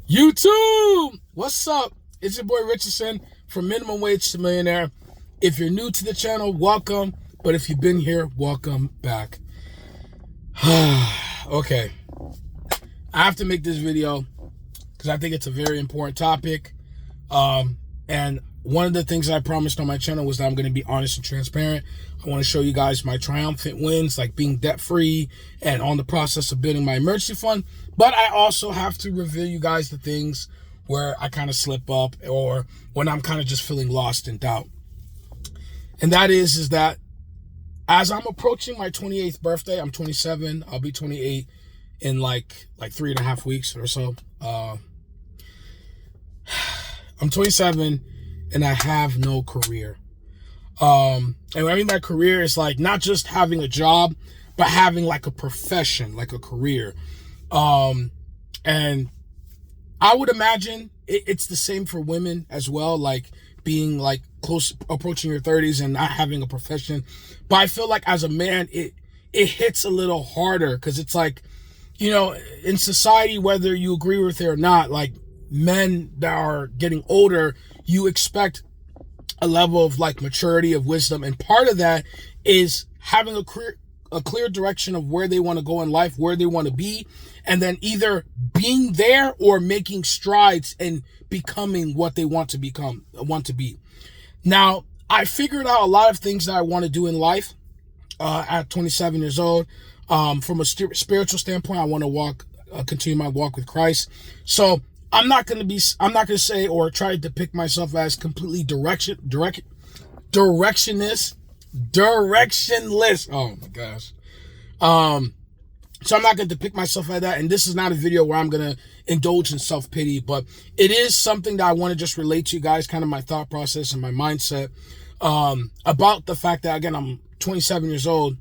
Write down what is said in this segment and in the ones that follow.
YouTube, what's up? It's your boy Richardson from Minimum Wage to Millionaire. If you're new to the channel, welcome. But if you've been here, welcome back. Okay, I have to make this video because I think it's a very important topic. And one of the things I promised on my channel was that I'm going to be honest and transparent. I want to show you guys my triumphant wins, like being debt-free and on the process of building my emergency fund. But I also have to reveal you guys the things where I kind of slip up or when I'm kind of just feeling lost in doubt. And that is that as I'm approaching my 28th birthday, I'm 27, I'll be 28 in like 3.5 weeks or so. I'm 27 and I have no career. And I mean by career is like not just having a job, but having like a profession, like a career. And I would imagine it's the same for women as well, like being like close approaching your 30s and not having a profession. But I feel like as a man, it hits a little harder because it's like, you know, in society, whether you agree with it or not, like men that are getting older, you expect a level of like maturity, of wisdom. And part of that is having a clear direction of where they want to go in life, where they want to be, and then either being there or making strides and becoming what they want to be. Now, I figured out a lot of things that I want to do in life at 27 years old. From a spiritual standpoint, I want to continue my walk with Christ. So I'm not going to say or try to depict myself as completely directionless. Oh my gosh. So I'm not going to depict myself like that. And this is not a video where I'm going to indulge in self-pity, but it is something that I want to just relate to you guys, kind of my thought process and my mindset, about the fact that, again, I'm 27 years old,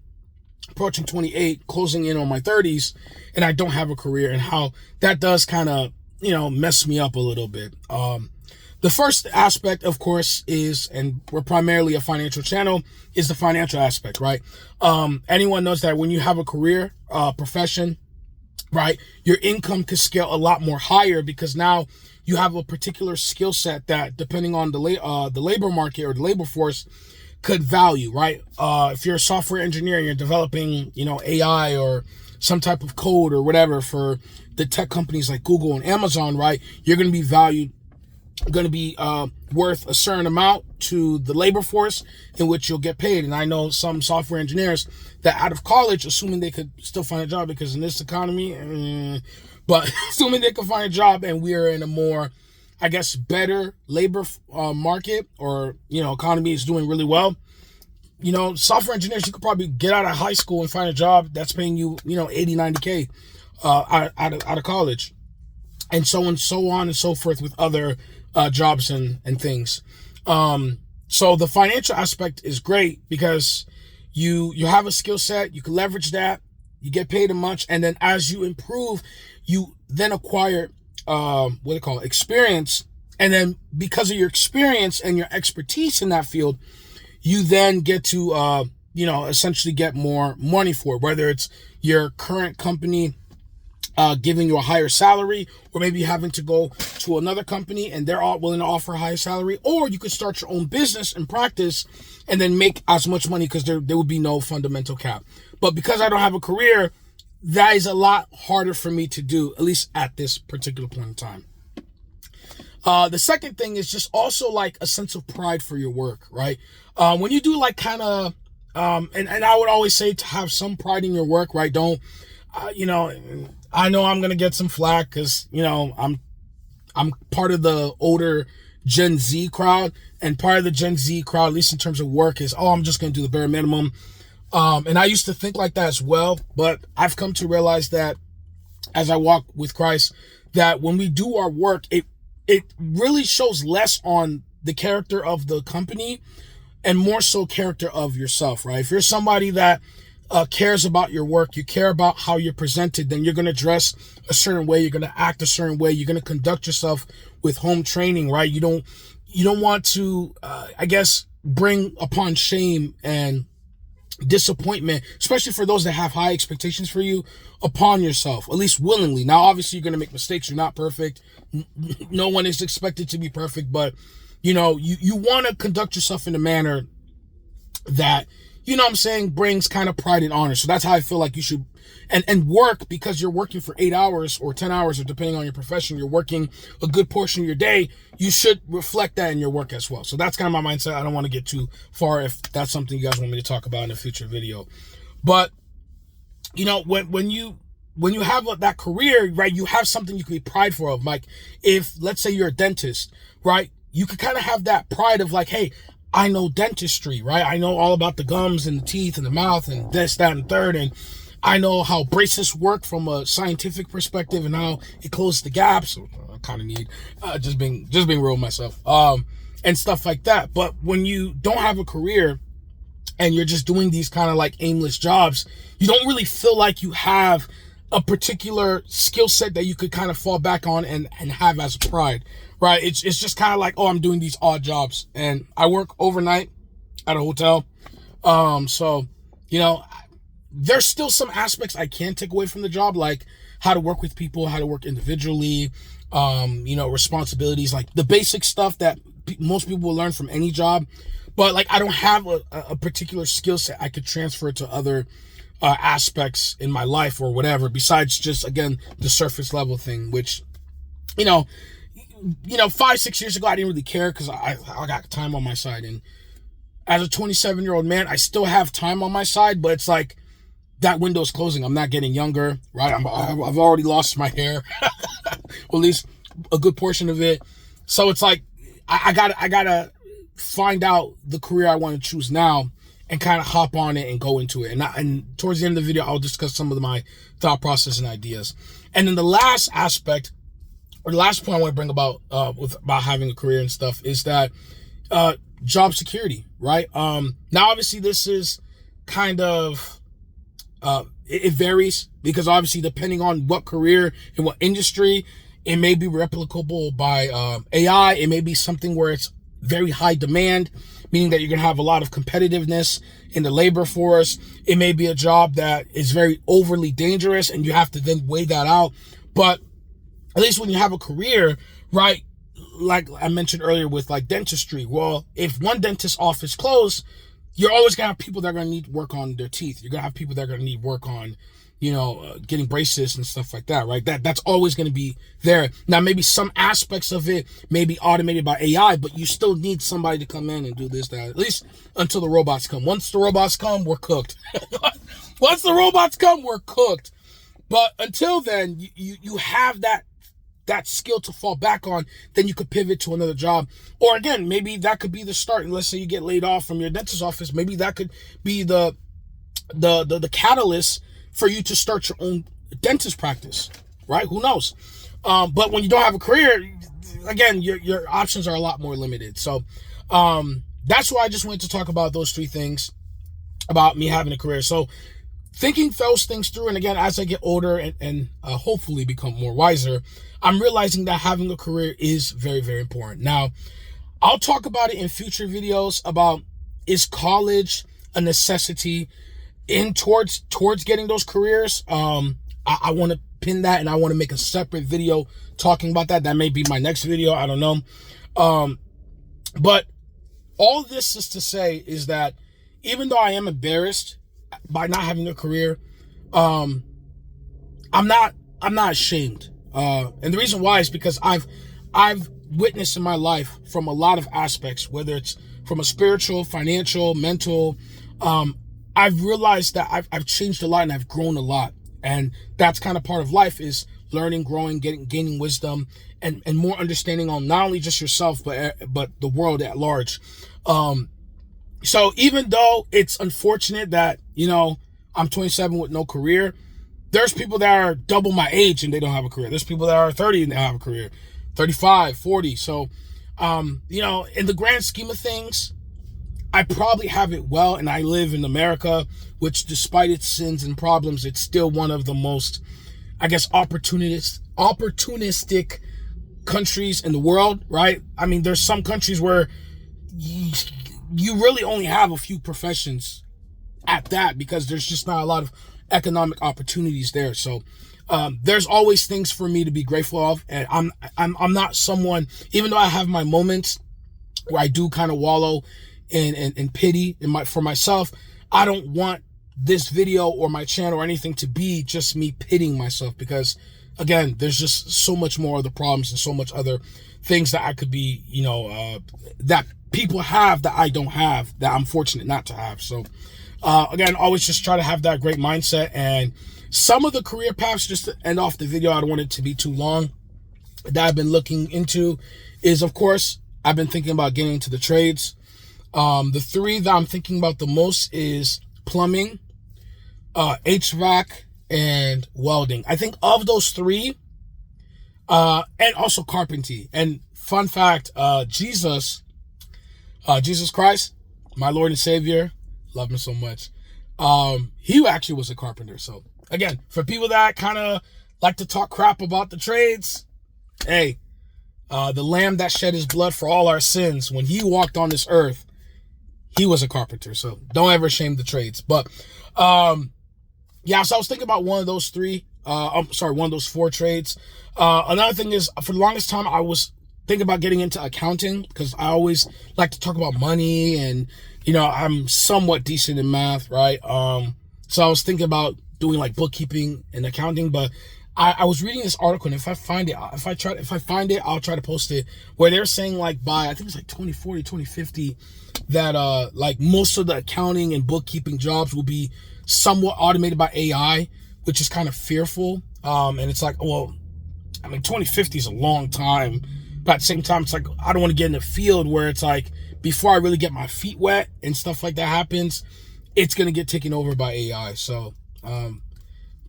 approaching 28, closing in on my 30s, and I don't have a career, and how that does kind of, you know, mess me up a little bit. The first aspect, of course, is, and we're primarily a financial channel, is the financial aspect, right? Anyone knows that when you have a career, profession, right, your income could scale a lot more higher because now you have a particular skill set that, depending on the labor market or the labor force, could value, right? If you're a software engineer and you're developing, you know, AI or some type of code or whatever for the tech companies like Google and Amazon, right? You're going to be valued, going to be worth a certain amount to the labor force in which you'll get paid. And I know some software engineers that out of college, assuming they could still find a job, because in this economy, but assuming they could find a job and we're in a more, I guess, better labor market, or, you know, economy is doing really well. You know, software engineers, you could probably get out of high school and find a job that's paying you, you know, 80, 90K out of college, and so on and so forth with other jobs and things. So the financial aspect is great because you have a skill set, you can leverage that, you get paid a much, and then as you improve, you then acquire experience, and then because of your experience and your expertise in that field, you then get to you know, essentially get more money for it, whether it's your current company giving you a higher salary, or maybe having to go to another company and they're all willing to offer a higher salary, or you could start your own business and practice and then make as much money because there would be no fundamental cap. But because I don't have a career, that is a lot harder for me to do, at least at this particular point in time. The second thing is just also like a sense of pride for your work, right? When you do like kind of, and I would always say to have some pride in your work, right? Don't, you know, I know I'm going to get some flack because, you know, I'm part of the older Gen Z crowd, and part of the Gen Z crowd, at least in terms of work, is, oh, I'm just going to do the bare minimum. And I used to think like that as well, but I've come to realize that as I walk with Christ, that when we do our work, it really shows less on the character of the company and more so character of yourself, right? If you're somebody that cares about your work, you care about how you're presented, then you're going to dress a certain way, you're going to act a certain way, you're going to conduct yourself with home training, right? You don't want to, I guess, bring upon shame and disappointment, especially for those that have high expectations for you, upon yourself, at least willingly. Now, obviously, you're going to make mistakes. You're not perfect. No one is expected to be perfect, but, you want to conduct yourself in a manner that, what I'm saying, brings kind of pride and honor. So that's how I feel like you should, and work, because you're working for 8 hours or 10 hours, or depending on your profession, you're working a good portion of your day. You should reflect that in your work as well. So that's kind of my mindset. I don't want to get too far if that's something you guys want me to talk about in a future video. But, when you have that career, right, you have something you can be prideful of. Like, if, let's say you're a dentist, right, you could kind of have that pride of like, hey, I know dentistry, right? I know all about the gums and the teeth and the mouth and this, that, and third. And I know how braces work from a scientific perspective and how it closes the gaps. I kind of need just being real with myself, and stuff like that. But when you don't have a career and you're just doing these kind of like aimless jobs, you don't really feel like you have a particular skill set that you could kind of fall back on and have as pride, right? It's just kind of like, oh, I'm doing these odd jobs, and I work overnight at a hotel. So, there's still some aspects I can take away from the job, like how to work with people, how to work individually, responsibilities, like the basic stuff that most people will learn from any job. But like, I don't have a particular skill set I could transfer to other aspects in my life or whatever, besides just, again, the surface level thing, which, 5-6 years ago, I didn't really care because I got time on my side. And as a 27-year-old man, I still have time on my side, but it's like that window's closing. I'm not getting younger, right? I've already lost my hair, or at least a good portion of it. So it's like, I gotta find out the career I want to choose now and kind of hop on it and go into it. And towards the end of the video, I'll discuss some of my thought process and ideas. And then the last aspect, or the last point I want to bring about about having a career and stuff, is that job security, right? Now, obviously, this is kind of, it varies, because obviously, depending on what career and what industry, it may be replicable by AI. It may be something where it's very high demand, meaning that you're going to have a lot of competitiveness in the labor force. It may be a job that is very overly dangerous, and you have to then weigh that out. But at least when you have a career, right, like I mentioned earlier with like dentistry, well, if one dentist's office closed, you're always going to have people that are going to need work on their teeth. You're going to have people that are going to need work on, getting braces and stuff like that, right? That's always going to be there. Now, maybe some aspects of it may be automated by AI, but you still need somebody to come in and do this, that, at least until the robots come. Once the robots come, we're cooked. Once the robots come, we're cooked. But until then, you have that skill to fall back on. Then you could pivot to another job. Or again, maybe that could be the start. And let's say you get laid off from your dentist's office. Maybe that could be the catalyst for you to start your own dentist practice, right? Who knows? But when you don't have a career, again, your options are a lot more limited. So that's why I just wanted to talk about those 3 things about me having a career. So thinking those things through, and again, as I get older and hopefully become more wiser, I'm realizing that having a career is very, very important. Now, I'll talk about it in future videos about, is college a necessity towards getting those careers? I want to pin that, and I want to make a separate video talking about that. That may be my next video. I don't know. But all this is to say is that even though I am embarrassed by not having a career, I'm not ashamed. And the reason why is because I've witnessed in my life from a lot of aspects, whether it's from a spiritual, financial, mental, I've realized that I've changed a lot and I've grown a lot. And that's kind of part of life, is learning, growing, gaining wisdom and more understanding on not only just yourself, but the world at large. So even though it's unfortunate that, I'm 27 with no career, there's people that are double my age and they don't have a career. There's people that are 30 and they have a career, 35, 40. So, in the grand scheme of things, I probably have it well, and I live in America, which despite its sins and problems, it's still one of the most, I guess, opportunistic countries in the world, right? I mean, there's some countries where you really only have a few professions at that, because there's just not a lot of economic opportunities there. So there's always things for me to be grateful of, and I'm not someone, even though I have my moments where I do kind of wallow in pity for myself, I don't want this video or my channel or anything to be just me pitying myself, because again, there's just so much more of the problems and so much other things that I could be, that people have that I don't have, that I'm fortunate not to have. So again, always just try to have that great mindset. And some of the career paths, just to end off the video, I don't want it to be too long, that I've been looking into is, of course, I've been thinking about getting into the trades. The three that I'm thinking about the most is plumbing, HVAC, and welding. I think of those three, and also carpentry. And fun fact, Jesus Christ, my Lord and Savior, love him so much. He actually was a carpenter. So again, for people that kind of like to talk crap about the trades, hey, the lamb that shed his blood for all our sins, when he walked on this earth, he was a carpenter. So don't ever shame the trades. But yeah, so I was thinking about one of those three. One of those four trades. Another thing is, for the longest time, I was thinking about getting into accounting, because I always like to talk about money, and I'm somewhat decent in math, right? So I was thinking about doing like bookkeeping and accounting, but I was reading this article, and if I find it, I'll try to post it, where they're saying like by, I think it's like 2040, 2050, that like most of the accounting and bookkeeping jobs will be somewhat automated by AI, which is kind of fearful. And it's like, well, I mean, 2050 is a long time, but at the same time, it's like, I don't want to get in a field where it's like, before I really get my feet wet and stuff like that happens, it's going to get taken over by AI. So,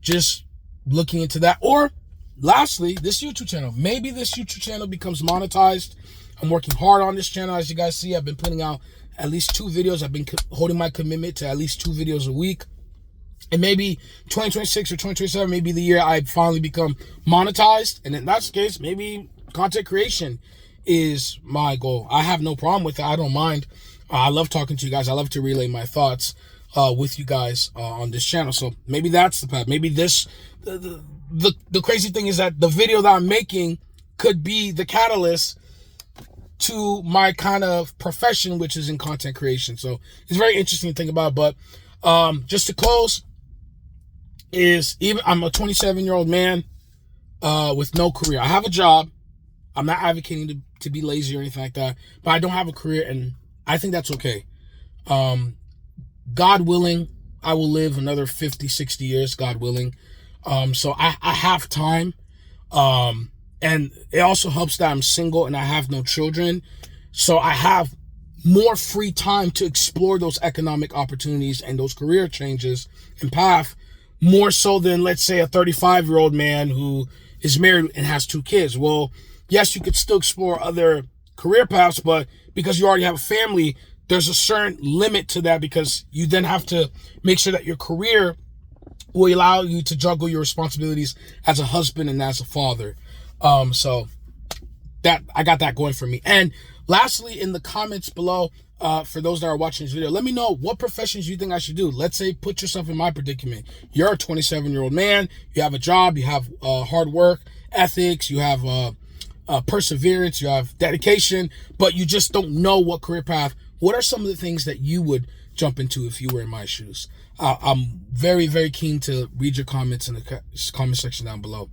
just looking into that. Or lastly, this YouTube channel, maybe this YouTube channel becomes monetized. I'm working hard on this channel. As you guys see, I've been putting out at least 2 videos. I've been holding my commitment to at least 2 videos a week. And maybe 2026 or 2027 may be the year I finally become monetized. And in that case, maybe content creation is my goal. I have no problem with it. I don't mind. I love talking to you guys. I love to relay my thoughts with you guys on this channel. So maybe that's the path. Maybe this, the crazy thing is that the video that I'm making could be the catalyst to my kind of profession, which is in content creation. So it's very interesting to think about. But just to close, I'm a 27-year-old man with no career. I have a job. I'm not advocating to be lazy or anything like that, but I don't have a career, and I think that's okay. God willing, I will live another 50, 60 years, God willing. So I have time. And it also helps that I'm single and I have no children. So I have more free time to explore those economic opportunities and those career changes and path, more so than, let's say, a 35-year-old man who is married and has 2 kids. Well, yes, you could still explore other career paths, but because you already have a family, there's a certain limit to that, because you then have to make sure that your career will allow you to juggle your responsibilities as a husband and as a father. So that I got that going for me. And lastly, in the comments below, for those that are watching this video, let me know what professions you think I should do. Let's say, put yourself in my predicament. You're a 27-year-old man. You have a job. You have hard work ethics. You have perseverance. You have dedication, but you just don't know what career path. What are some of the things that you would jump into if you were in my shoes? I'm very, very keen to read your comments in the comment section down below.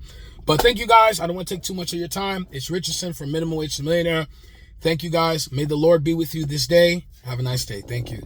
But thank you guys. I don't want to take too much of your time. It's Richardson from Minimum Wage to Millionaire. Thank you guys. May the Lord be with you this day. Have a nice day. Thank you.